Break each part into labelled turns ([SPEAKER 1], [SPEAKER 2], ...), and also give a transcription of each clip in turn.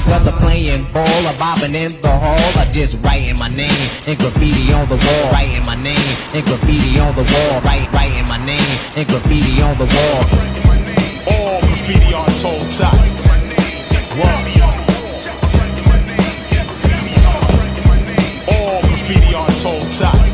[SPEAKER 1] Whether playing ball or bobbing in the hall or just writing my name and graffiti on the wall. Writing my name and graffiti on the wall. Writing my name and graffiti on the wall.
[SPEAKER 2] All graffiti artists hold tight. All graffiti artists hold tight.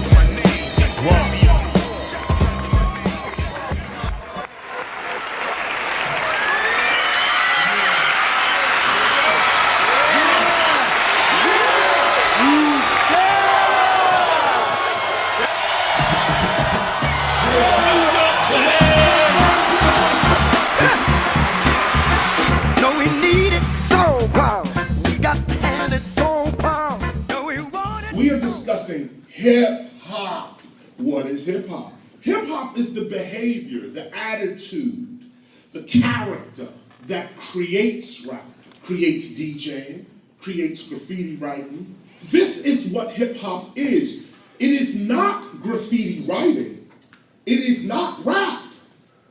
[SPEAKER 3] Hip-hop. What is hip-hop? Hip-hop is the behavior, the attitude, the character that creates rap, creates DJing, creates graffiti writing. This is what hip-hop is. It is not graffiti writing. It is not rap.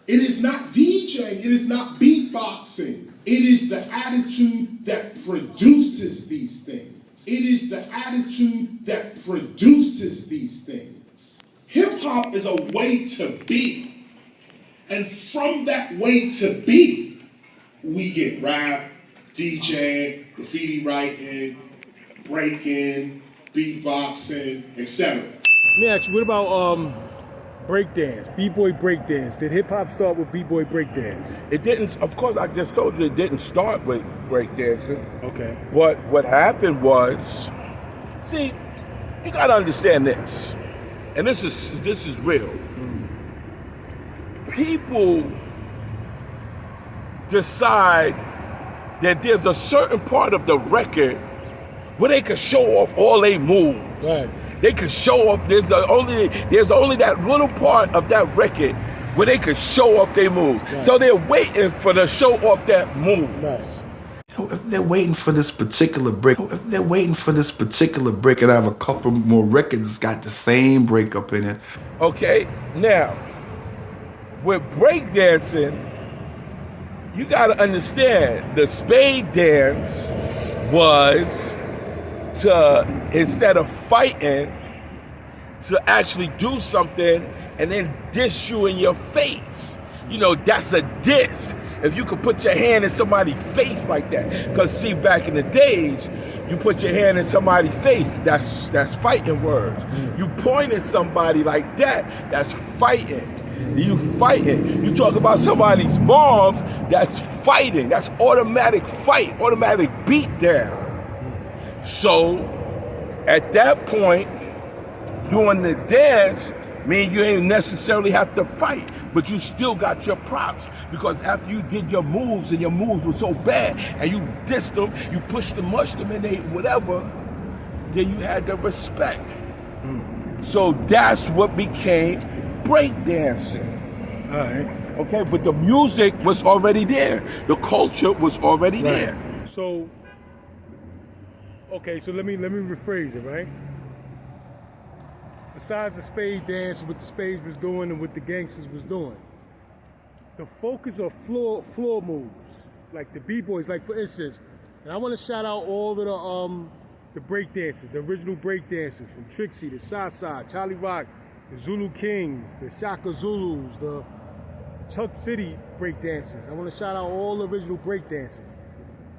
[SPEAKER 3] It is not DJing. It is not beatboxing. It is the attitude that produces these things. It is the attitude that produces these things. Hip-hop is a way to be. And from that way to be, we get rap, DJing, graffiti writing, breaking, beatboxing, etc.
[SPEAKER 4] Let me ask you, what about breakdance, B.Boy breakdance? Did hip-hop start with B.Boy breakdance?
[SPEAKER 5] It didn't, of course, I just told you it didn't start with breakdancing.
[SPEAKER 4] Okay.
[SPEAKER 5] But what happened was, see, you gotta understand this, and this is real. People decide that there's a certain part of the record where they can show off all their moves.
[SPEAKER 4] Right.
[SPEAKER 5] They can show off, there's only that little part of that record where they can show off their moves.
[SPEAKER 4] Right.
[SPEAKER 5] So they're waiting for the show off that move.
[SPEAKER 4] Right.
[SPEAKER 6] If they're waiting for this particular break, and I have a couple more records that's got the same breakup in it.
[SPEAKER 5] Okay, now, with breakdancing, you gotta understand, the spade dance was to, instead of fighting, to actually do something and then diss you in your face. You know, that's a diss. If you could put your hand in somebody's face like that. Because see, back in the days, you put your hand in somebody's face, that's fighting words. You point at somebody like that, that's fighting. You fighting. You talk about somebody's moms, that's fighting. That's automatic fight, automatic beat down. So, at that point, doing the dance means you ain't necessarily have to fight, but you still got your props. Because after you did your moves and your moves were so bad, and you dissed them, you pushed them, mushed them, and they whatever, then you had the respect. So that's what became breakdancing.
[SPEAKER 4] All right.
[SPEAKER 5] Okay, but the music was already there. The culture was already there.
[SPEAKER 4] So, okay, so let me rephrase it, right? Besides the spade dance, what the spades was doing and what the gangsters was doing, the focus of floor moves, like the B-Boys, like for instance, and I want to shout out all of the break dancers, the original break dancers, from Trixie, the Sasa, Charlie Rock, the Zulu Kings, the Shaka Zulus, the Chuck City break dancers. I want to shout out all the original break dancers.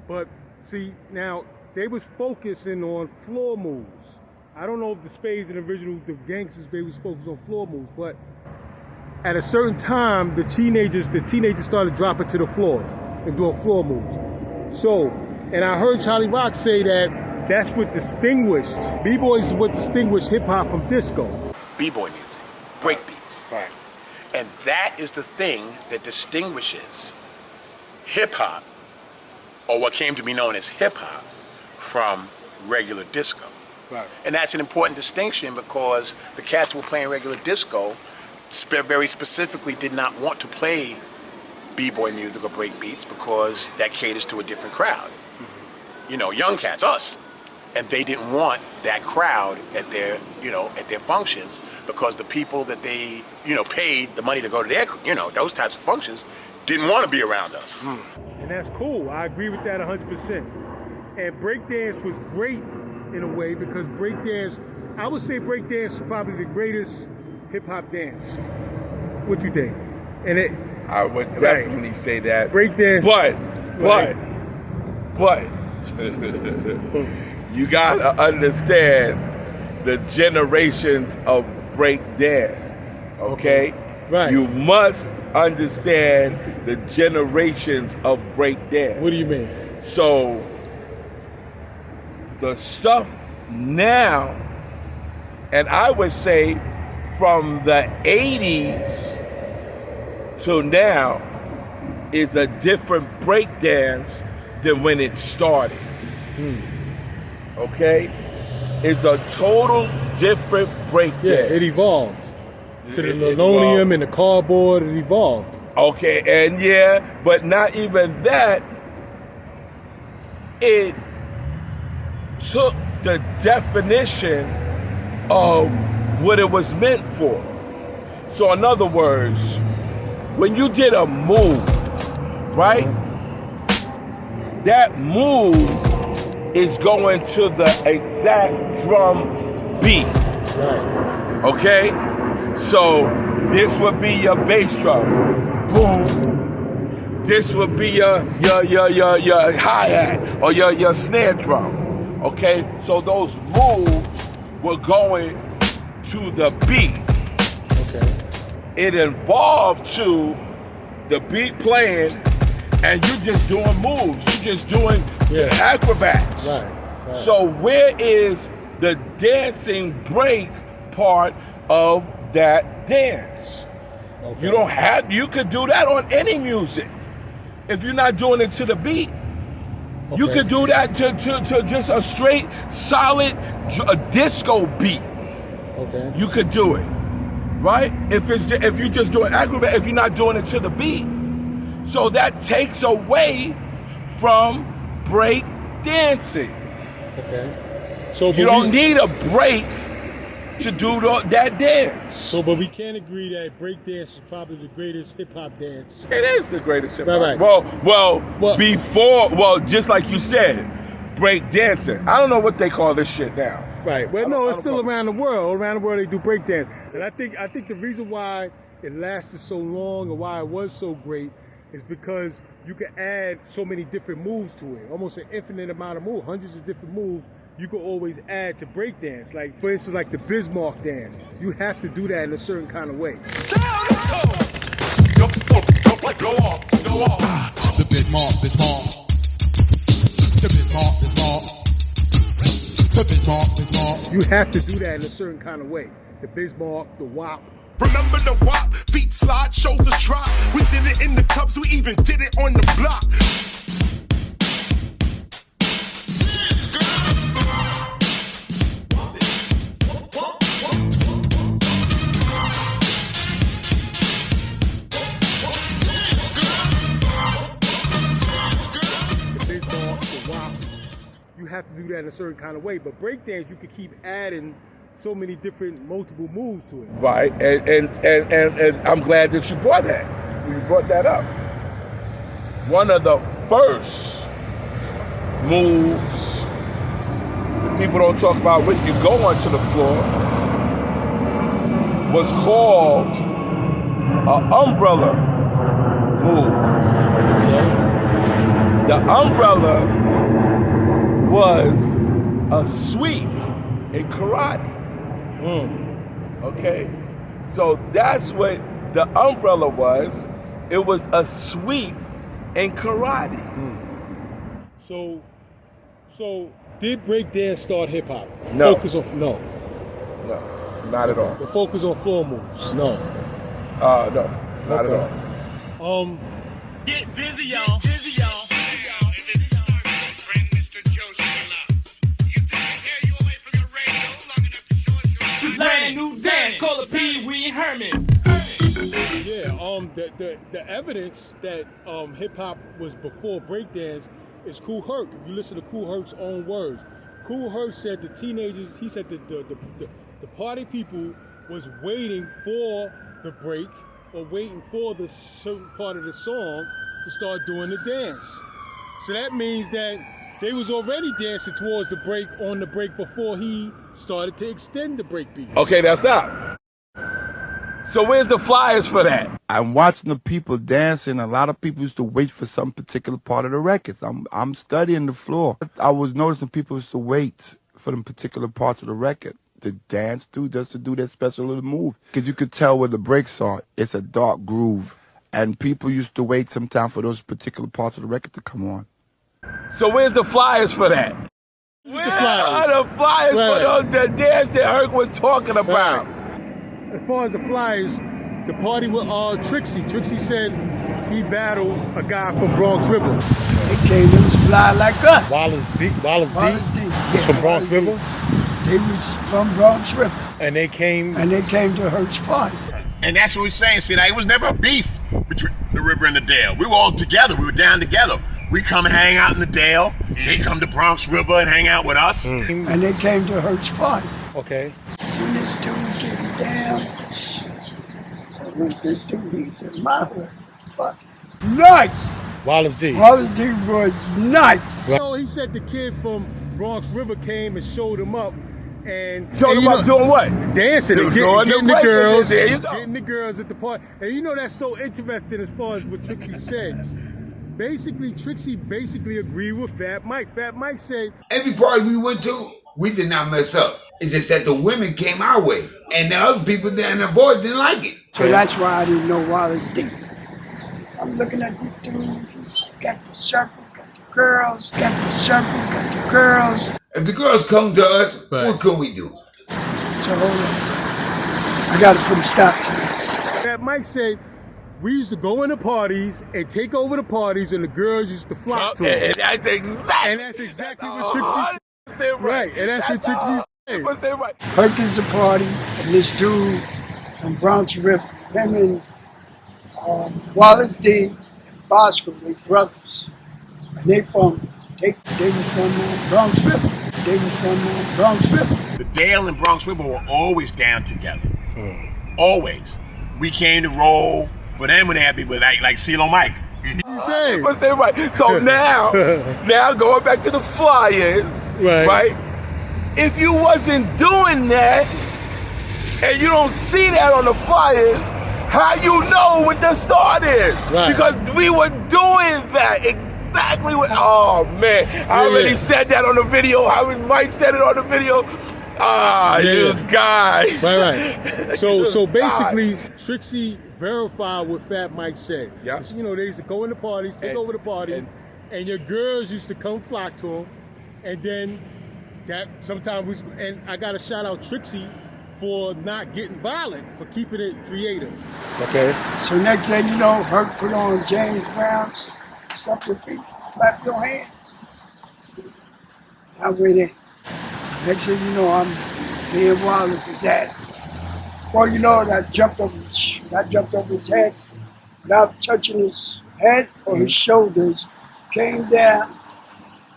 [SPEAKER 4] But see, now they was focusing on floor moves. I don't know if the spades and the gangsters, they was focused on floor moves, but at a certain time, the teenagers started dropping to the floor and doing floor moves. So, and I heard Charlie Rock say that that's what distinguished, B-Boys is what distinguished hip-hop from disco.
[SPEAKER 7] B-Boy music, breakbeats.
[SPEAKER 4] Right.
[SPEAKER 7] And that is the thing that distinguishes hip-hop, or what came to be known as hip-hop, from regular disco.
[SPEAKER 4] Right.
[SPEAKER 7] And that's an important distinction because the cats who were playing regular disco very specifically did not want to play B-Boy music or breakbeats because that caters to a different crowd. You know, young cats, us. And they didn't want that crowd at their, at their functions because the people that they, paid the money to go to their, those types of functions didn't want to be around us.
[SPEAKER 4] And that's cool. I agree with that 100%. And breakdance was great in a way because breakdance, I would say breakdance is probably the greatest hip hop dance. What you think? And it,
[SPEAKER 5] I would definitely say that.
[SPEAKER 4] Breakdance.
[SPEAKER 5] But you gotta understand the generations of breakdance, okay?
[SPEAKER 4] Right.
[SPEAKER 5] You must understand the generations of breakdance.
[SPEAKER 4] What do you mean?
[SPEAKER 5] So, the stuff now, and I would say from the 80s to now, is a different breakdance than when it started. Okay? It's a total different breakdance.
[SPEAKER 4] Yeah, it evolved. To the
[SPEAKER 5] It
[SPEAKER 4] linoleum
[SPEAKER 5] evolved.
[SPEAKER 4] and the cardboard, it evolved.
[SPEAKER 5] Okay, and yeah, but not even that. It took the definition of what it was meant for. So in other words, when you did a move, right? That move is going to the exact drum beat.
[SPEAKER 4] Right.
[SPEAKER 5] Okay? So this would be your bass drum. Boom. This would be your hi-hat or your snare drum. Okay? So those moves were going to the beat.
[SPEAKER 4] Okay.
[SPEAKER 5] It involved to the beat playing and you just doing moves. You just doing the acrobats.
[SPEAKER 4] Right.
[SPEAKER 5] So where is the dancing break part of that dance?
[SPEAKER 4] Okay.
[SPEAKER 5] You don't have, you could do that on any music. If you're not doing it to the beat, you could do that to just a straight, solid disco beat.
[SPEAKER 4] Okay.
[SPEAKER 5] You could do it, right? If you're just doing acrobat, if you're not doing it to the beat, so that takes away from break dancing.
[SPEAKER 4] Okay. So
[SPEAKER 5] You don't need a break to do that dance.
[SPEAKER 4] So, but we can't agree that breakdance is probably the greatest hip hop dance.
[SPEAKER 5] It is the greatest hip hop.
[SPEAKER 4] Right.
[SPEAKER 5] Well, just like you said, break dancing. I don't know what they call this shit now.
[SPEAKER 4] Right. Well, no, it's still around the world. Around the world, they do breakdance, and I think the reason why it lasted so long and why it was so great is because you can add so many different moves to it, almost an infinite amount of moves, hundreds of different moves. You can always add to breakdance. Like, for instance, like the Bismarck dance. You have to do that in a certain kind of way.
[SPEAKER 2] Go off.
[SPEAKER 1] The Bismarck. The Bismarck.
[SPEAKER 4] You have to do that in a certain kind of way. The Bismarck, the WAP.
[SPEAKER 2] Remember the WAP, feet slide, shoulders drop. We did it in the Cubs, we even did it on the block.
[SPEAKER 4] You have to do that in a certain kind of way. But breakdance, you can keep adding so many different multiple moves to it.
[SPEAKER 5] Right, and I'm glad that you brought that. You brought that up. One of the first moves people don't talk about when you go onto the floor was called an umbrella move. The umbrella was a sweep in karate. Okay? So that's what the umbrella was. It was a sweep in karate.
[SPEAKER 4] So did breakdance start hip hop?
[SPEAKER 5] No.
[SPEAKER 4] Focus on
[SPEAKER 5] No, not at all.
[SPEAKER 4] The focus on floor moves. No.
[SPEAKER 5] No, not at all.
[SPEAKER 8] Get busy, y'all. Learn a new dance, call it Pee-wee Herman.
[SPEAKER 4] Yeah, the evidence that hip hop was before breakdance is Kool Herc. If you listen to Kool Herc's own words, Kool Herc said the teenagers, he said the party people was waiting for the break or waiting for the certain part of the song to start doing the dance. So that means that they was already dancing towards the break on the break before he started to extend the break beat.
[SPEAKER 5] Okay, now stop. So where's the flyers for that?
[SPEAKER 6] I'm watching the people dancing. A lot of people used to wait for some particular part of the records. I'm studying the floor. I was noticing people used to wait for them particular parts of the record to dance to, just to do that special little move. Because you could tell where the breaks are. It's a dark groove. And people used to wait sometime for those particular parts of the record to come on.
[SPEAKER 5] So where's the flyers for that? Where are the flyers for the dance that Herc was talking about?
[SPEAKER 4] As far as the flyers, the party with Trixie. Trixie said he battled a guy from Bronx River.
[SPEAKER 9] They came, they was fly like us.
[SPEAKER 4] Wallace D.
[SPEAKER 9] Wallace D.
[SPEAKER 4] It's from Bronx River?
[SPEAKER 9] They was from Bronx River.
[SPEAKER 4] And they came
[SPEAKER 9] to Herc's party.
[SPEAKER 7] And that's what we're saying. See, now, it was never a beef between the river and the Dale. We were all together. We were down together. We come and hang out in the Dale. They come to Bronx River and hang out with us.
[SPEAKER 9] And they came to Herc's party.
[SPEAKER 4] Okay.
[SPEAKER 9] Seen this dude getting down. So who's this dude? He's in my hood. Fuck, he's nice.
[SPEAKER 4] Wallace D.
[SPEAKER 9] Wallace D was nice.
[SPEAKER 4] So he said the kid from Bronx River came and showed him up. And
[SPEAKER 5] showed him up doing what?
[SPEAKER 4] Dancing and getting the girls.
[SPEAKER 5] There you go.
[SPEAKER 4] Getting the girls at the party. And you know that's so interesting as far as what Trixie said. Basically, Trixie agreed with Fat Mike. Fat Mike said,
[SPEAKER 10] every party we went to, we did not mess up. It's just that the women came our way. And the other people there and the boys didn't like it.
[SPEAKER 9] So that's why I didn't know Wallace D. I'm looking at this dude. He's got the circle, got the girls, got the circle, got the girls.
[SPEAKER 10] If the girls come to us, what can we do?
[SPEAKER 9] So hold on. I got to put a stop to this.
[SPEAKER 4] Fat Mike said, we used to go into parties and take over the parties, and the girls used to flock to them.
[SPEAKER 5] And that's exactly
[SPEAKER 4] what Trixie said. Right, and that's what Trixie said.
[SPEAKER 5] Right.
[SPEAKER 9] Herc is a party, and this dude from Bronx River, him and Wallace D and Bosco, they brothers. And they were from Bronx River. They were from Bronx River.
[SPEAKER 7] The Dale and Bronx River were always down together. Always. We came to roll for them when they had people like CeeLo Mike.
[SPEAKER 5] Right. So now going back to the flyers, right? If you wasn't doing that, and you don't see that on the flyers, how you know what the start is? Right. Because we were doing that exactly what. Oh man, I already said that on the video. Mike said it on the video. You guys.
[SPEAKER 4] Right. So basically, Trixie verified what Fat Mike said.
[SPEAKER 5] Yeah.
[SPEAKER 4] You know, they used to go into parties, take over the parties, and your girls used to come flock to them, and then that sometimes and I got to shout out Trixie for not getting violent, for keeping it creative.
[SPEAKER 5] Okay.
[SPEAKER 9] So next thing you know, Herc put on James Brown's Stomp Your Feet, Clap Your Hands. I went in. Next thing you know, me and Wallace is at. Well, you know, I jumped over his head without touching his head or his shoulders, came down,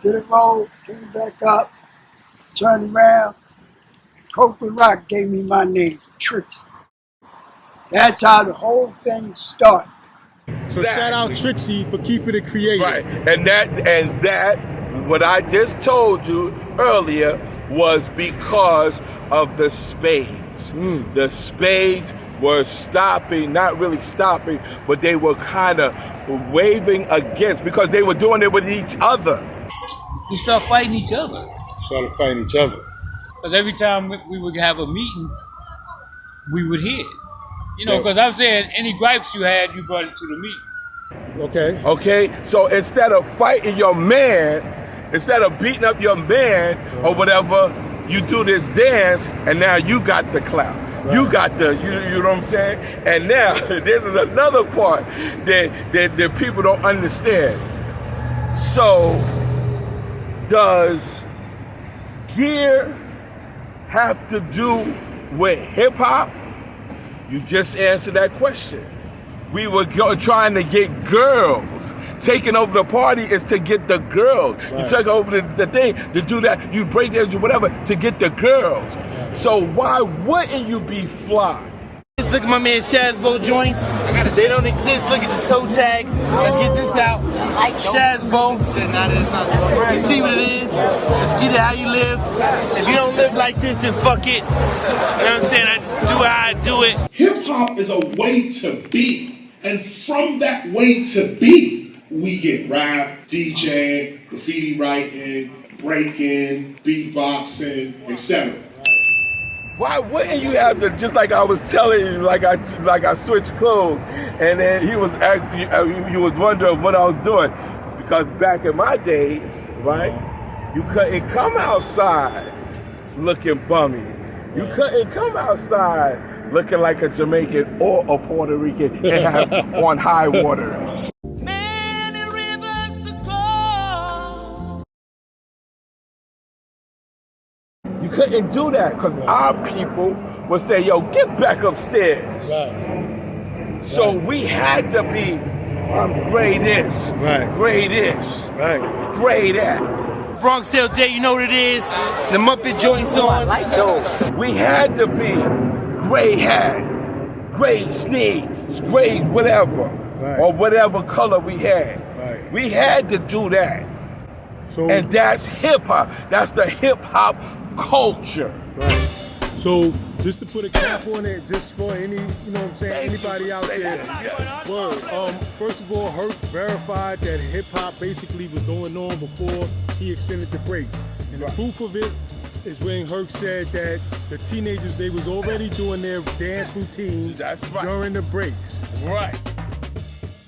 [SPEAKER 9] did a roll, came back up, turned around, and Culture of Rock gave me my name, Trixie. That's how the whole thing started.
[SPEAKER 4] So shout out Trixie for keeping it creative.
[SPEAKER 5] Right, and that, what I just told you earlier was because of the spades. The spades were stopping, not really stopping, but they were kind of waving against, because they were doing it with each other.
[SPEAKER 8] We started fighting each other.
[SPEAKER 4] Started fighting each other.
[SPEAKER 8] Because every time we would have a meeting, we would hear it. You know, because I'm saying any gripes you had, you brought it to the meeting.
[SPEAKER 5] Okay, so instead of fighting your man, instead of beating up your man or whatever, you do this dance, and now you got the clout. Right. You got the, you know what I'm saying? And now, this is another part that people don't understand. So, does gear have to do with hip-hop? You just answered that question. We were trying to get girls. Taking over the party is to get the girls. Right. You take over the thing to do that. You break dance or whatever to get the girls. Right. So why wouldn't you be fly?
[SPEAKER 11] Look at my man Shazbo joints. They don't exist. Look at the toe tag. Let's get this out. Shazbo. You see what it is? Let's get it how you live. If you don't live like this, then fuck it. You know what I'm saying? I just do how I do it.
[SPEAKER 3] Hip hop is a way to be. And from that way to be, we get rap, DJ, graffiti writing, breaking, beatboxing, etc.
[SPEAKER 5] Why wouldn't you have to, just like I was telling you, like I switched clothes, and then he was asking, you was wondering what I was doing. Because back in my days, right, you couldn't come outside looking bummy. You couldn't come outside looking like a Jamaican or a Puerto Rican and have on high waters. You couldn't do that because our people would say, yo, get back upstairs.
[SPEAKER 4] Right.
[SPEAKER 5] So we had to be grade this, grade this, grade that.
[SPEAKER 11] Bronx Tail Day, you know what it is? The Muppet joints on. I like those.
[SPEAKER 5] We had to be grade hat, grade sneaks, grade whatever, or whatever color we had.
[SPEAKER 4] Right.
[SPEAKER 5] We had to do that.
[SPEAKER 4] So,
[SPEAKER 5] and that's hip hop. That's the hip hop culture.
[SPEAKER 4] Right. So just to put a cap on it, just for any, you know what I'm saying, anybody out there. Word. First of all, Herc verified that hip hop basically was going on before he extended the breaks. And the proof of it is when Herc said that the teenagers, they was already doing their dance routines during the breaks.
[SPEAKER 5] Right.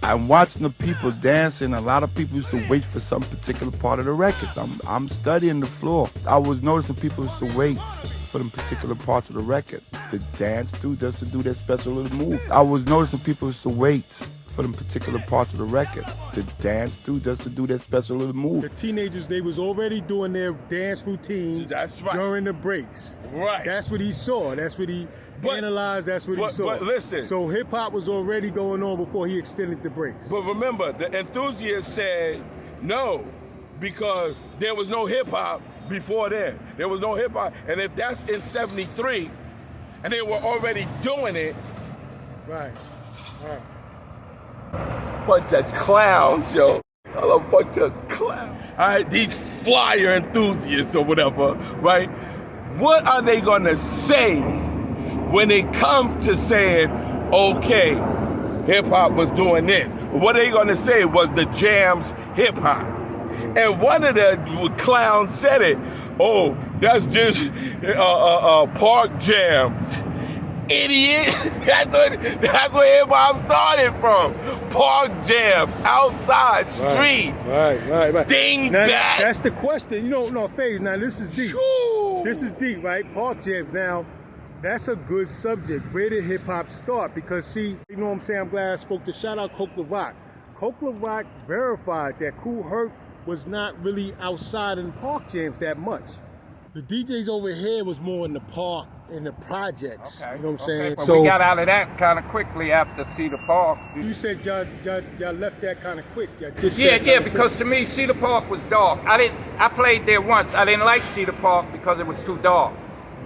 [SPEAKER 6] I'm watching the people dancing. A lot of people used to wait for some particular part of the records. I'm studying the floor. I was noticing people used to wait for them particular parts of the record to dance to, just to do that special little move. I was noticing people used to wait for them particular parts of the record to dance to, just to do that special little move.
[SPEAKER 4] The teenagers, they was already doing their dance routines during the breaks.
[SPEAKER 5] Right.
[SPEAKER 4] That's what he saw. That's what he analyzed. That's what he saw.
[SPEAKER 5] But listen.
[SPEAKER 4] So hip hop was already going on before he extended the breaks.
[SPEAKER 5] But remember, the enthusiasts said no, because there was no hip hop before then. There was no hip hop. And if that's in 73, and they were already doing it.
[SPEAKER 4] Right.
[SPEAKER 5] Bunch of clowns, yo. A bunch of clowns. All right, these flyer enthusiasts or whatever, right? What are they gonna say when it comes to saying, okay, hip hop was doing this? What are they gonna say was the jams hip hop? And one of the clowns said it. Oh, that's just park jams. Idiot. That's where hip hop started from. Park jams, outside, street.
[SPEAKER 4] Right.
[SPEAKER 5] Ding
[SPEAKER 4] now,
[SPEAKER 5] that.
[SPEAKER 4] That's the question. You know, no, Faze, now this is deep.
[SPEAKER 5] Shoo.
[SPEAKER 4] This is deep, right? Park jams. Now, that's a good subject. Where did hip hop start? Because see, you know what I'm saying? I'm glad I spoke to, shout out Culture of Rock. Culture of Rock verified that Kool Herc was not really outside in park jams that much. The DJs over here was more in the park, in the projects. Okay. You know what I'm saying?
[SPEAKER 12] But so we got out of that kind of quickly after Cedar Park.
[SPEAKER 4] You said y'all left that kind of quick.
[SPEAKER 12] Because to me Cedar Park was dark. I played there once. I didn't like Cedar Park because it was too dark,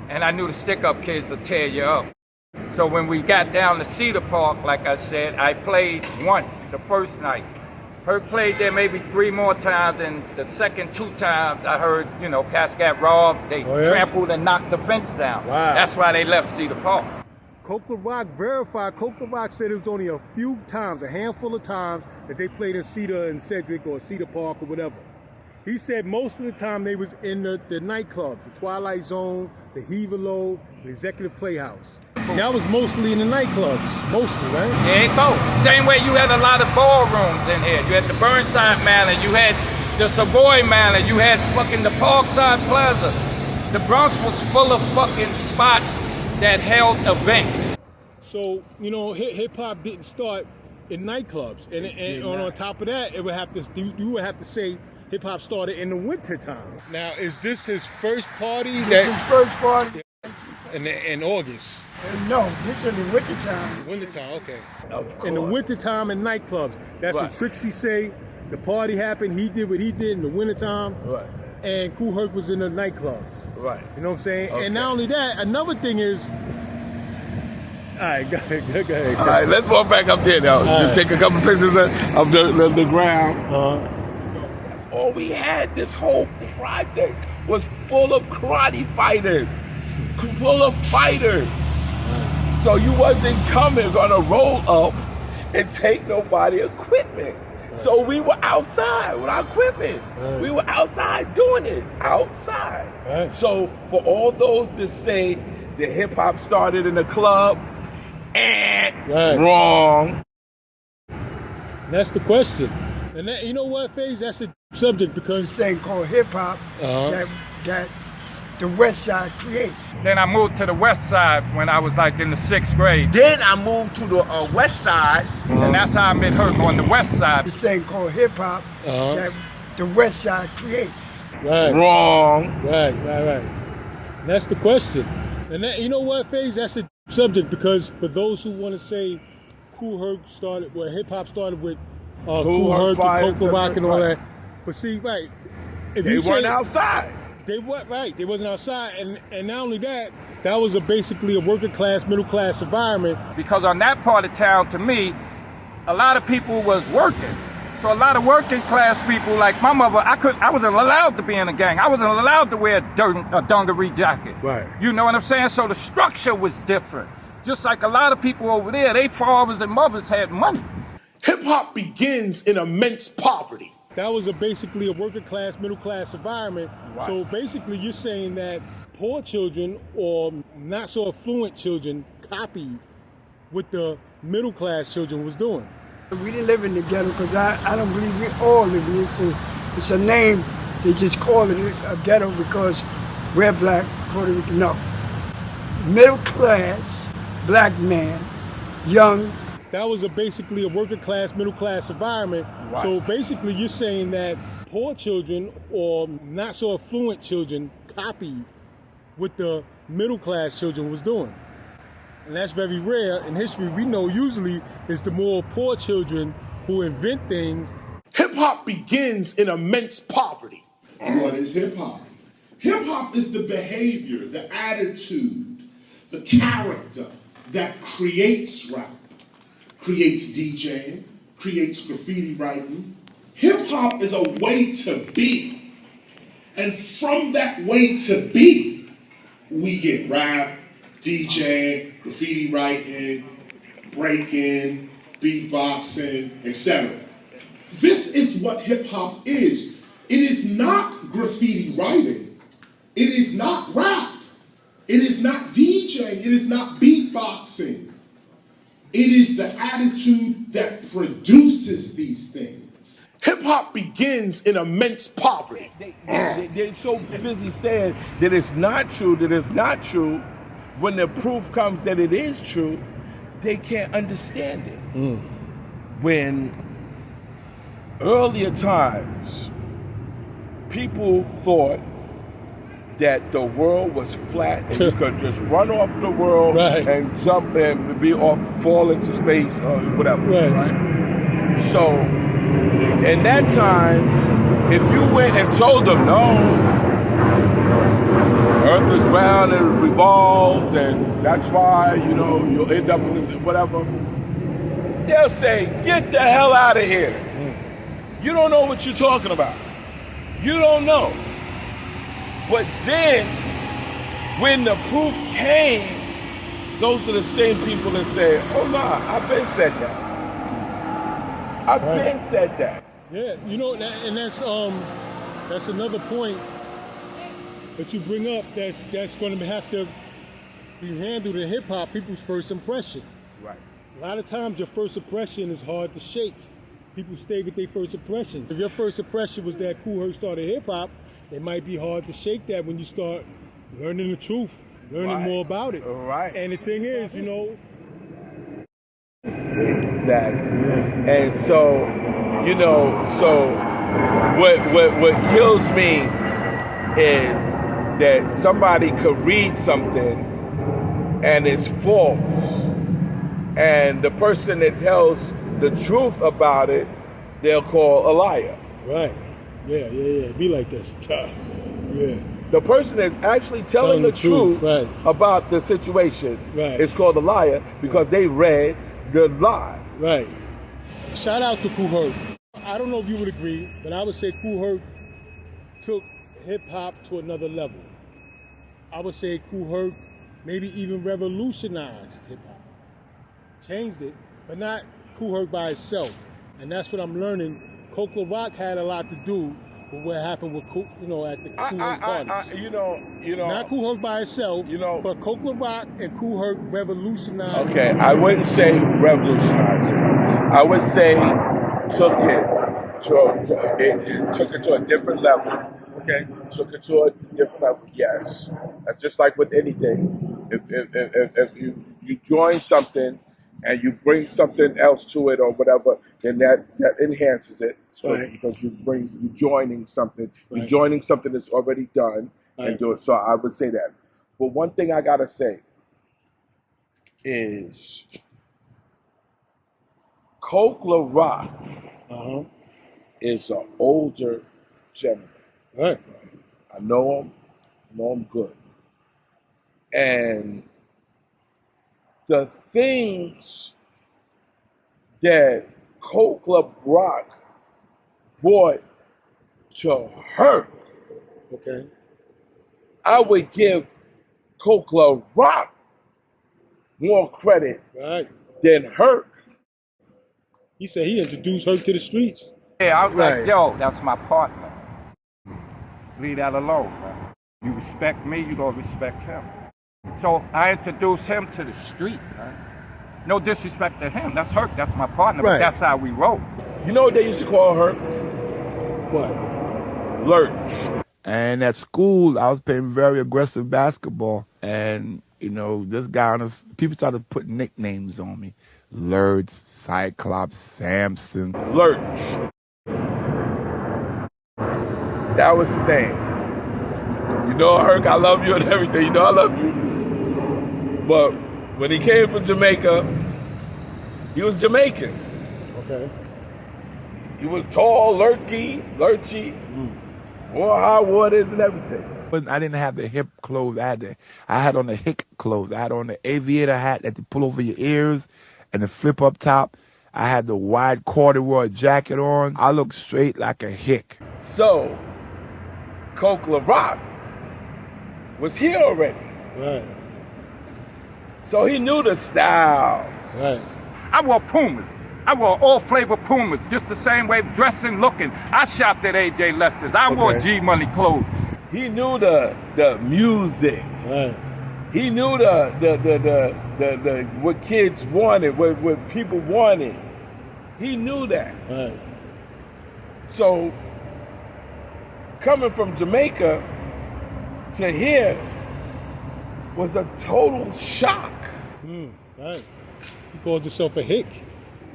[SPEAKER 12] and I knew the stick-up kids would tear you up. So when we got down to Cedar Park, like I said, I played once the first night. Herc played there maybe 3 more times, and the second 2 times I heard, you know, cats got robbed, they trampled and knocked the fence down.
[SPEAKER 4] Wow.
[SPEAKER 12] That's why they left Cedar Park.
[SPEAKER 4] Culture of Rock verified, Culture of Rock said it was only a few times, a handful of times, that they played in Cedar and Cedric or Cedar Park or whatever. He said most of the time they was in the nightclubs, the Twilight Zone, the Heave-A-Low, the Executive Playhouse. Y'all was mostly in the nightclubs, mostly, right?
[SPEAKER 12] There you go. Same way you had a lot of ballrooms in here. You had the Burnside Manor, you had the Savoy Manor, you had fucking the Parkside Plaza. The Bronx was full of fucking spots that held events.
[SPEAKER 4] So, you know, hip-hop didn't start in nightclubs. And on top of that, you would have to say hip-hop started in the wintertime. Now, is this his first party?
[SPEAKER 9] It's his first party.
[SPEAKER 4] In August.
[SPEAKER 9] No, this is in the wintertime.
[SPEAKER 4] Wintertime, okay. In the wintertime in nightclubs. That's what Trixie say. The party happened. He did what he did in the wintertime.
[SPEAKER 5] Right.
[SPEAKER 4] And Kool Herc was in the nightclubs.
[SPEAKER 5] Right.
[SPEAKER 4] You know what I'm saying?
[SPEAKER 5] Okay.
[SPEAKER 4] And not only that, another thing is, right, go ahead.
[SPEAKER 5] All right, let's walk back up there now.
[SPEAKER 4] Right.
[SPEAKER 5] Take a couple pictures of the ground.
[SPEAKER 4] Uh-huh.
[SPEAKER 5] That's all we had. This whole project was full of karate fighters, full of fighters. So you wasn't gonna roll up and take nobody equipment. So we were outside with our equipment. We were outside doing it, outside. So for all those that say the hip hop started in the club, wrong.
[SPEAKER 4] That's the question. And that, you know what, FaZe? That's a subject because
[SPEAKER 9] this thing called hip hop that the West Side created.
[SPEAKER 12] Then I moved to the West Side when I was like in the 6th grade.
[SPEAKER 13] Then I moved to the West Side.
[SPEAKER 12] And that's how I met Herc on the West Side.
[SPEAKER 9] This thing called hip hop that the West Side created.
[SPEAKER 5] Wrong.
[SPEAKER 4] Right. And that's the question. And that, you know what, FaZe? That's a subject because for those who want to say Kool Herc started, well, hip hop started with Kool Herc and Culture of Rock and all that. But see, if
[SPEAKER 5] they weren't outside.
[SPEAKER 4] They weren't They wasn't outside, and not only that, that was basically a working class, middle class environment.
[SPEAKER 12] Because on that part of town, to me, a lot of people was working. So a lot of working class people, like my mother, I wasn't allowed to be in a gang. I wasn't allowed to wear a dungaree jacket.
[SPEAKER 4] Right.
[SPEAKER 12] You know what I'm saying? So the structure was different. Just like a lot of people over there, their fathers and mothers had money.
[SPEAKER 2] Hip-hop begins in immense poverty.
[SPEAKER 4] That was basically a working class, middle class environment.
[SPEAKER 5] Right.
[SPEAKER 4] So basically you're saying that poor children or not so affluent children copied what the middle class children was doing.
[SPEAKER 9] We didn't live in the ghetto because I don't believe we all live in it. It's a name, they just call it a ghetto because we're black, Puerto Rican. No. Middle class, black man, young.
[SPEAKER 4] That was basically a working class, middle class environment.
[SPEAKER 5] Right.
[SPEAKER 4] So basically you're saying that poor children or not so affluent children copied what the middle class children was doing. And that's very rare in history. We know usually it's the more poor children who invent things.
[SPEAKER 2] Hip-hop begins in immense poverty.
[SPEAKER 3] What is hip-hop? Hip-hop is the behavior, the attitude, the character that creates rap, creates DJing, creates graffiti writing. Hip-hop is a way to be. And from that way to be, we get rap, DJing, graffiti writing, breaking, beatboxing, etc. This is what hip-hop is. It is not graffiti writing. It is not rap. It is not DJing. It is not beatboxing. It is the attitude that produces these things.
[SPEAKER 2] Hip-hop begins in immense poverty.
[SPEAKER 5] They're so busy saying that it's not true, When the proof comes that it is true, they can't understand it. When earlier times, people thought that the world was flat and you could just run off the world and jump and fall into space or whatever, right? So, in that time, if you went and told them, no, Earth is round and revolves, and that's why, you'll end up in this, whatever. They'll say, get the hell out of here. You don't know what you're talking about. You don't know. But then, when the proof came, those are the same people that say, oh, nah, I've been said that. I've been said that.
[SPEAKER 4] Yeah, and that's another point that you bring up that's going to have to be handled in hip-hop, people's first impression.
[SPEAKER 5] Right.
[SPEAKER 4] A lot of times your first impression is hard to shake. People stay with their first impressions. If your first impression was that Kool Herc started hip-hop, it might be hard to shake that when you start learning the truth, learning more about it.
[SPEAKER 5] Right.
[SPEAKER 4] And the thing is,
[SPEAKER 5] Exactly. And so, what kills me is that somebody could read something and it's false. And the person that tells the truth about it, they'll call a liar.
[SPEAKER 4] Right. Yeah. Be like this. Yeah.
[SPEAKER 5] The person that's actually telling the truth
[SPEAKER 4] right.
[SPEAKER 5] about the situation
[SPEAKER 4] Right.
[SPEAKER 5] is called a liar because they read the lie.
[SPEAKER 4] Right. Shout out to Kool Herc. I don't know if you would agree, but I would say Kool Herc took hip-hop to another level. I would say Kool Herc maybe even revolutionized hip-hop. Changed it, but not Kool Herc by itself. And that's what I'm learning. Culture of Rock had a lot to do with what happened with Kool, at the Kool Herc parties.
[SPEAKER 5] You know,
[SPEAKER 4] Not Kool Herc by itself, but Culture of Rock and Kool Herc revolutionized.
[SPEAKER 5] Okay, I wouldn't say revolutionize it. I would say took it to a different level.
[SPEAKER 4] Okay.
[SPEAKER 5] Took it to a different level. Yes, that's just like with anything. If you join something and you bring something else to it or whatever, then that enhances it.
[SPEAKER 4] Right.
[SPEAKER 5] Because you're joining something.
[SPEAKER 4] Right.
[SPEAKER 5] You're joining something that's already done and do it. So I would say that. But one thing I gotta say is Culture of Rock is an older gentleman.
[SPEAKER 4] Right.
[SPEAKER 5] I know him good. And the things that Culture of Rock brought to Herc,
[SPEAKER 4] Okay.
[SPEAKER 5] I would give Culture of Rock more credit than Herc.
[SPEAKER 4] He said he introduced Herc to the streets.
[SPEAKER 12] Yeah, I was
[SPEAKER 4] Right.
[SPEAKER 12] like, yo, that's my partner. Leave that alone, man. You respect me, you gonna respect him. So I introduced him to the street, man. No disrespect to him. That's Herc, that's my partner,
[SPEAKER 5] Right.
[SPEAKER 12] but that's how we roll.
[SPEAKER 5] You know what they used to call Herc?
[SPEAKER 4] What?
[SPEAKER 5] Lurch.
[SPEAKER 6] And at school, I was playing very aggressive basketball. And, this guy people started putting nicknames on me. Lurch, Cyclops, Samson.
[SPEAKER 5] Lurch. That was his name. Herc, I love you and everything. I love you. But when he came from Jamaica, he was Jamaican.
[SPEAKER 4] Okay.
[SPEAKER 5] He was tall, lurchy, wore high waters and everything.
[SPEAKER 6] But I didn't have the hip clothes. I had on the hick clothes. I had on the aviator hat that you pull over your ears and the flip up top. I had the wide corduroy jacket on. I looked straight like a hick.
[SPEAKER 5] So, Culture of Rock was here already.
[SPEAKER 4] Right.
[SPEAKER 5] So he knew the styles.
[SPEAKER 4] Right.
[SPEAKER 12] I wore Pumas. I wore all flavor Pumas, just the same way, dressing, looking. I shopped at A.J. Lester's. I wore G-Money clothes.
[SPEAKER 5] He knew the music.
[SPEAKER 4] Right.
[SPEAKER 5] He knew the what kids wanted, what people wanted. He knew that.
[SPEAKER 4] Right.
[SPEAKER 5] So coming from Jamaica to here was a total shock.
[SPEAKER 4] Right. He called himself a hick.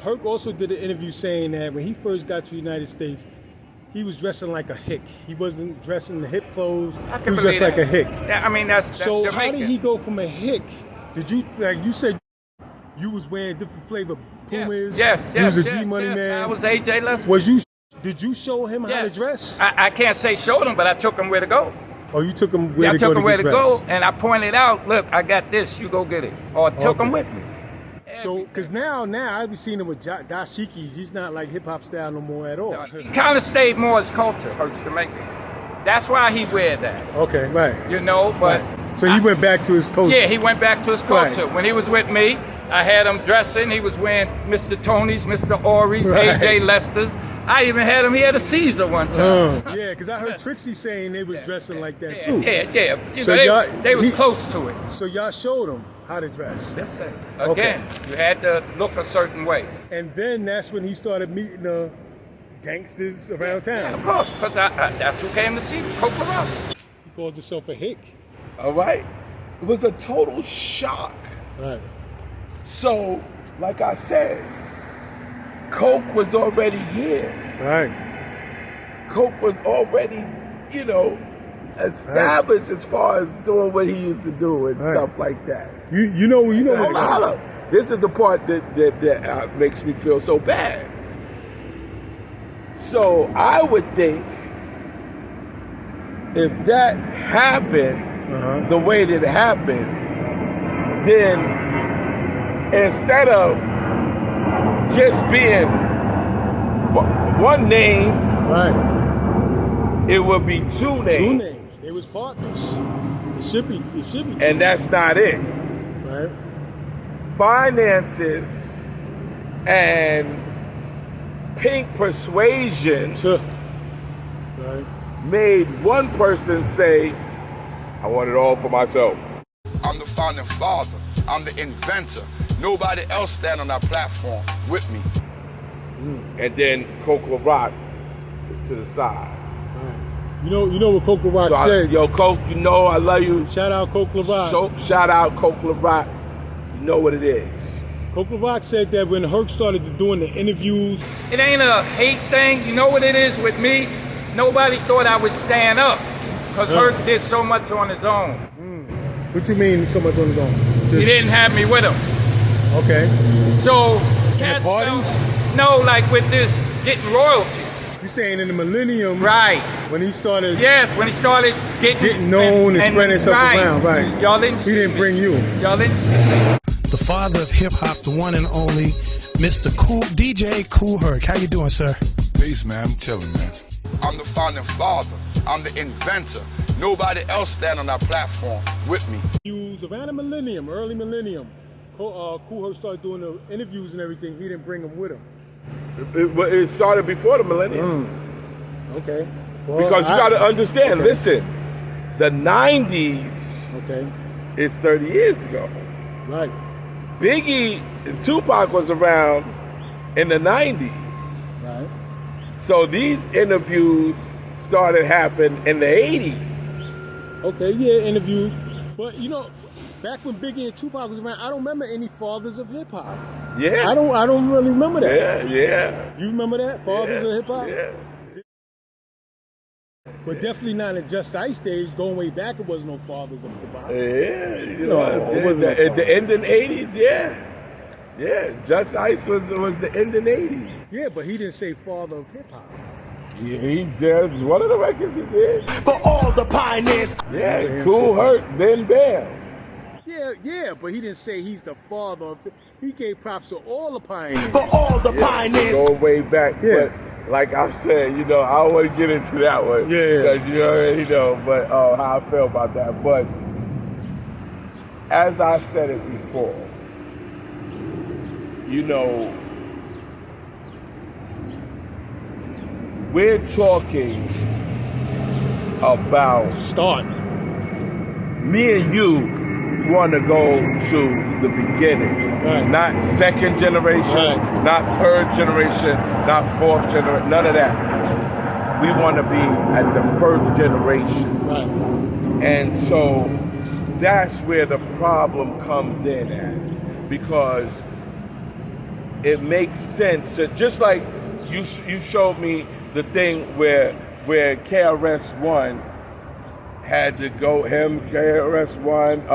[SPEAKER 4] Herc also did an interview saying that when he first got to the United States, he was dressing like a hick. He wasn't dressing the hip clothes. He was dressed like a hick.
[SPEAKER 12] Yeah, I mean, that's
[SPEAKER 4] so
[SPEAKER 12] Jamaican.
[SPEAKER 4] how did he go from a hick? Did you, like you said, you was wearing different flavor Pumas?
[SPEAKER 12] Yes.
[SPEAKER 4] You was a G-Money man.
[SPEAKER 12] I was A.J. Lester.
[SPEAKER 4] Did you show him how to dress?
[SPEAKER 12] I can't say showed him, but I took him where to go.
[SPEAKER 4] Oh, you took him where to go?
[SPEAKER 12] I took him where to
[SPEAKER 4] get
[SPEAKER 12] go,
[SPEAKER 4] dressed.
[SPEAKER 12] and I pointed out, look, I got this, you go get it. Or took him with me.
[SPEAKER 4] So, because now I've been seeing him with dashikis. He's not like hip-hop style no more at all.
[SPEAKER 12] He kind of stayed more as culture, Herc's Jamaican. That's why he wear that.
[SPEAKER 4] Okay, right.
[SPEAKER 12] But...
[SPEAKER 4] So he went back to his culture.
[SPEAKER 12] Yeah, he went back to his culture.
[SPEAKER 4] Right.
[SPEAKER 12] When he was with me, I had him dressing. He was wearing Mr. Tony's, Mr. Ori's,
[SPEAKER 4] Right.
[SPEAKER 12] AJ Lester's. I even had him, he had a Caesar one time.
[SPEAKER 4] Yeah, because I heard Trixie saying they was dressing like that too.
[SPEAKER 12] Yeah. You
[SPEAKER 4] So
[SPEAKER 12] know, they was close to it.
[SPEAKER 4] So y'all showed him how to dress.
[SPEAKER 12] That's it. Again, you had to look a certain way.
[SPEAKER 4] And then that's when he started meeting the gangsters around town.
[SPEAKER 12] Yeah, of course, because that's who came to see me, Culture of Rock.
[SPEAKER 4] He called himself a hick.
[SPEAKER 5] All right. It was a total shock.
[SPEAKER 4] Right.
[SPEAKER 5] So, like I said, Coke was already here.
[SPEAKER 4] Right.
[SPEAKER 5] Coke was already, established as far as doing what he used to do and stuff like that.
[SPEAKER 4] You know.
[SPEAKER 5] Hold on. This is the part that makes me feel so bad. So I would think if that happened the way that it happened, then instead of just being one name, it would be two names.
[SPEAKER 4] Two names. They was partners. It should be.
[SPEAKER 5] And that's not it.
[SPEAKER 4] Right.
[SPEAKER 5] Finances and Pink Persuasion made one person say, I want it all for myself.
[SPEAKER 6] I'm the founding father. I'm the inventor. Nobody else stand on that platform with me.
[SPEAKER 5] And then Kool Rock is to the side.
[SPEAKER 4] You know what Kool Rock said?
[SPEAKER 5] Yo, Coke, you know I love you.
[SPEAKER 4] Shout out Kool Rock.
[SPEAKER 5] So, shout out Kool Rock. You know what it is.
[SPEAKER 4] Kool Rock said that when Herc started doing the interviews.
[SPEAKER 12] It ain't a hate thing. You know what it is with me? Nobody thought I would stand up because Herc did so much on his own.
[SPEAKER 4] What you mean so much on his own?
[SPEAKER 12] He didn't have me with him.
[SPEAKER 4] Okay.
[SPEAKER 12] So, cats no, like with this getting royalty.
[SPEAKER 4] You saying in the millennium,
[SPEAKER 12] right?
[SPEAKER 4] When he started,
[SPEAKER 12] yes, when he started getting
[SPEAKER 4] known and spreading himself around, right?
[SPEAKER 12] Y'all didn't.
[SPEAKER 4] He didn't bring you.
[SPEAKER 12] Y'all didn't see me.
[SPEAKER 14] The father of hip hop, the one and only Mr. DJ Kool Herc. How you doing, sir?
[SPEAKER 6] Peace, man. I'm chilling, man. I'm the founding father. I'm the inventor. Nobody else stand on that platform with me.
[SPEAKER 4] Around the millennium, early millennium, Kool Herc started doing the interviews and everything. He didn't bring them with him.
[SPEAKER 5] It started before the millennium.
[SPEAKER 4] Okay. Well,
[SPEAKER 5] because you got to understand, listen, the 90s is 30 years ago.
[SPEAKER 4] Right.
[SPEAKER 5] Biggie and Tupac was around in the 90s.
[SPEAKER 4] Right.
[SPEAKER 5] So these interviews started happening in the 80s.
[SPEAKER 4] Okay, yeah, interviews. But you know, back when Biggie and Tupac was around, I don't remember any fathers of hip hop.
[SPEAKER 5] Yeah.
[SPEAKER 4] I don't really remember that.
[SPEAKER 5] Yeah.
[SPEAKER 4] You remember that? Fathers of hip hop?
[SPEAKER 5] Yeah.
[SPEAKER 4] But definitely not in Just Ice days. Going way back, it wasn't no fathers of hip hop.
[SPEAKER 5] Yeah, at the end of the 80s, yeah. Just Ice was the end of the 80s.
[SPEAKER 4] Yeah, but he didn't say father of hip hop.
[SPEAKER 5] Yeah, he did. One of the records he did.
[SPEAKER 1] For all the pioneers.
[SPEAKER 5] Yeah, Kool Herc, then Bam.
[SPEAKER 4] Yeah, but he didn't say he's the father of it. He gave props to all the pioneers.
[SPEAKER 1] For all the pioneers.
[SPEAKER 5] Going way back.
[SPEAKER 4] Yeah.
[SPEAKER 5] But like I said, I don't want to get into that one.
[SPEAKER 4] Yeah.
[SPEAKER 5] Because you already know but how I feel about that. But as I said it before, we're talking about me and you want to go to the beginning, not second generation, not third generation, not fourth generation, none of that. We want to be at the first generation.
[SPEAKER 4] Right.
[SPEAKER 5] And so that's where the problem comes in at, because it makes sense. So just like you showed me the thing where KRS-One had to go, KRS-One,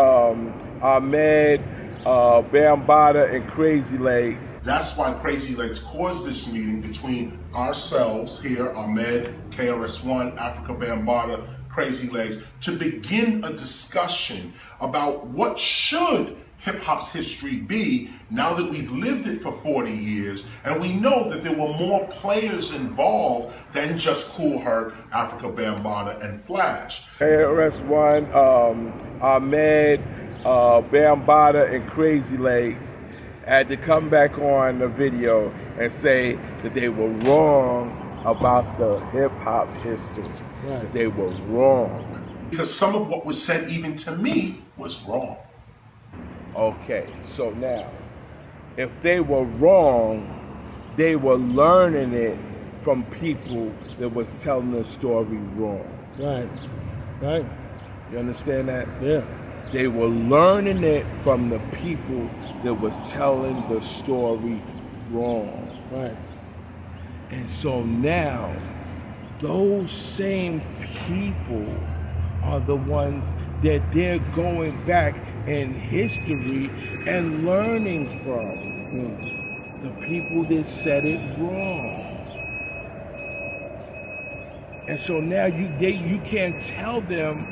[SPEAKER 5] Ahmed, Bambaataa, and Crazy Legs.
[SPEAKER 3] That's why Crazy Legs caused this meeting between ourselves here, Ahmed, KRS-One, Africa Bambaataa, Crazy Legs, to begin a discussion about what should hip-hop's history be now that we've lived it for 40 years and we know that there were more players involved than just Kool Herc, Africa Bambaataa, and Flash.
[SPEAKER 5] KRS-One, Ahmed, Bambaataa, and Crazy Legs had to come back on the video and say that they were wrong about the hip-hop history.
[SPEAKER 4] Right.
[SPEAKER 5] That they were wrong.
[SPEAKER 3] Because some of what was said even to me was wrong.
[SPEAKER 5] Okay, so now, if they were wrong, they were learning it from people that was telling the story wrong.
[SPEAKER 4] Right.
[SPEAKER 5] You understand that?
[SPEAKER 4] Yeah.
[SPEAKER 5] They were learning it from the people that was telling the story wrong.
[SPEAKER 4] Right.
[SPEAKER 5] And so now, those same people are the ones that they're going back in history and learning from. The people that said it wrong. And so now you can't tell them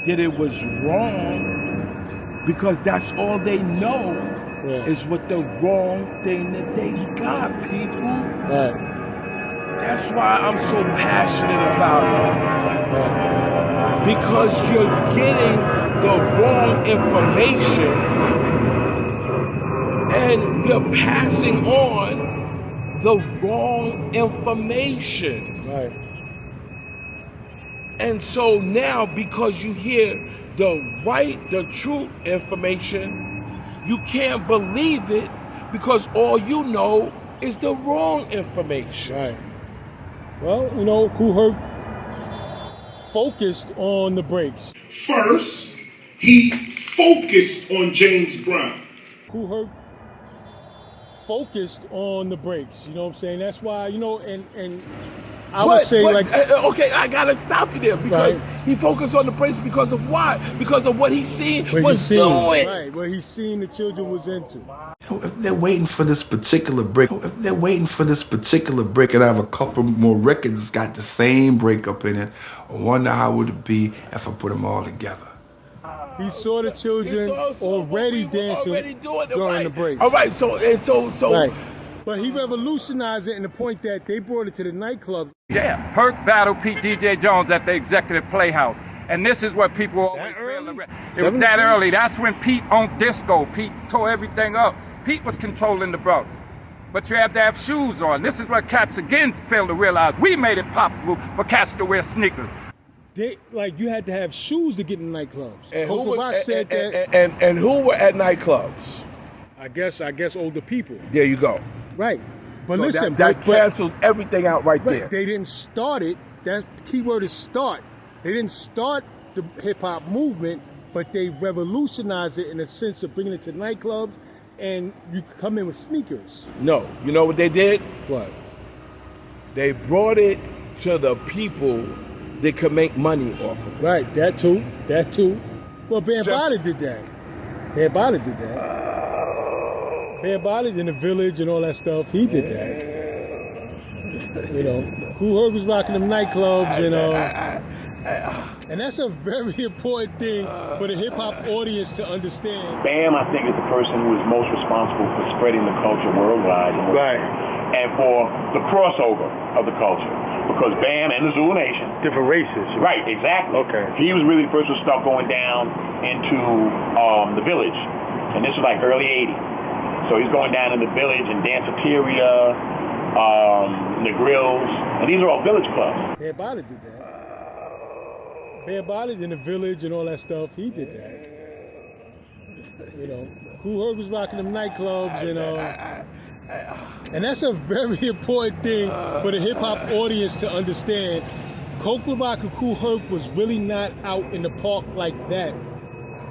[SPEAKER 5] that it was wrong because that's all they know is what the wrong thing that they got, people.
[SPEAKER 4] Right.
[SPEAKER 5] That's why I'm so passionate about it. Because you're getting the wrong information and you're passing on the wrong information.
[SPEAKER 4] Right.
[SPEAKER 5] And so now, because you hear the true information, you can't believe it because all you know is the wrong information.
[SPEAKER 4] Right. Well, you know, Kool Herc focused on the breaks.
[SPEAKER 3] First, he focused on James Brown.
[SPEAKER 4] Kool Herc focused on the breaks. You know what I'm saying? That's why, you know, and I would say
[SPEAKER 5] okay, I gotta stop you there because he focused on the breaks because of what? Because of what he seen was doing.
[SPEAKER 4] Right, what he seen the children was into.
[SPEAKER 6] If they're waiting for this particular break, and I have a couple more records that's got the same breakup in it, I wonder how would it be if I put them all together.
[SPEAKER 4] He saw the children already dancing during the break.
[SPEAKER 5] All right, so.
[SPEAKER 4] Right. But he revolutionized it in the point that they brought it to the nightclub.
[SPEAKER 12] Yeah, Herc battled Pete DJ Jones at the Executive Playhouse. And this is what people always fail to It was that early. That's when Pete owned disco. Pete tore everything up. Pete was controlling the Bronx. But you have to have shoes on. This is what cats again fail to realize. We made it popular for cats to wear sneakers.
[SPEAKER 4] You had to have shoes to get in nightclubs.
[SPEAKER 5] And who were at nightclubs?
[SPEAKER 4] I guess older people.
[SPEAKER 5] There you go.
[SPEAKER 4] Right. But
[SPEAKER 5] so
[SPEAKER 4] listen,
[SPEAKER 5] that cancels everything out right there.
[SPEAKER 4] They didn't start it. That keyword is start. They didn't start the hip hop movement, but they revolutionized it in the sense of bringing it to nightclubs, and you come in with sneakers.
[SPEAKER 5] No, you know what they did?
[SPEAKER 4] What?
[SPEAKER 5] They brought it to the people that could make money off of it.
[SPEAKER 4] Right, that too. Well, B.BOYS did that. B.BOYS did that. B.BOYS in the Village and all that stuff, he did that. You know, Kool Herc was rocking them nightclubs, you know. And that's a very important thing for the hip-hop audience to understand.
[SPEAKER 15] Bam, I think, is the person who is most responsible for spreading the culture worldwide. And for the crossover of the culture. Because Bam and the Zulu Nation.
[SPEAKER 4] Different races.
[SPEAKER 15] Right, exactly.
[SPEAKER 4] Okay.
[SPEAKER 15] He was really the first to start going down into the Village. And this was like early 80s. So he's going down in the Village and Danceteria, the Grills, and these are all Village clubs.
[SPEAKER 4] B.BOYS did that. B.BOYS in the Village and all that stuff, he did that. You know, Kool Herc was rocking them nightclubs, you know. And that's a very important thing for the hip-hop audience to understand. Culture of HIPHOP and Kool Herc was really not out in the park like that,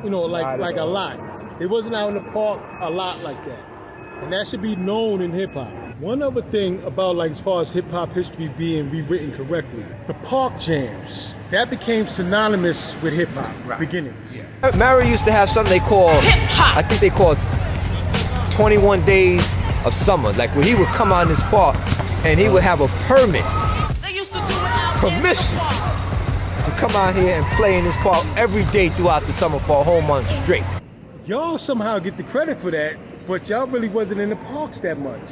[SPEAKER 4] you know, like a lot. It wasn't out in the park a lot like that. And that should be known in hip-hop. One other thing about, like, as far as hip-hop history being rewritten correctly, the park jams, that became synonymous with hip-hop beginnings.
[SPEAKER 16] Yeah. Mary used to have something they call, I think they called 21 Days of Summer. Like, when he would come out in this park and he would have a permit, permission to come out here and play in this park every day throughout the summer for a whole month straight.
[SPEAKER 4] Y'all somehow get the credit for that, but y'all really wasn't in the parks that much.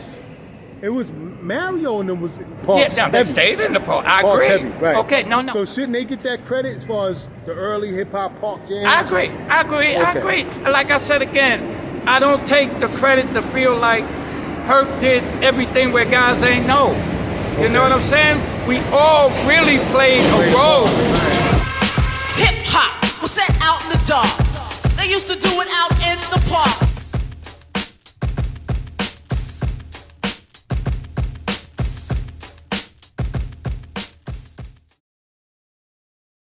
[SPEAKER 4] It was Mario and them was in parks.
[SPEAKER 12] Yeah, they stayed in the park. I
[SPEAKER 4] parks
[SPEAKER 12] agree.
[SPEAKER 4] Heavy, right.
[SPEAKER 12] Okay, no.
[SPEAKER 4] So shouldn't they get that credit as far as the early hip-hop park jams?
[SPEAKER 12] I agree. Like I said again, I don't take the credit to feel like Herc did everything where guys ain't know. You know what I'm saying? We all really played a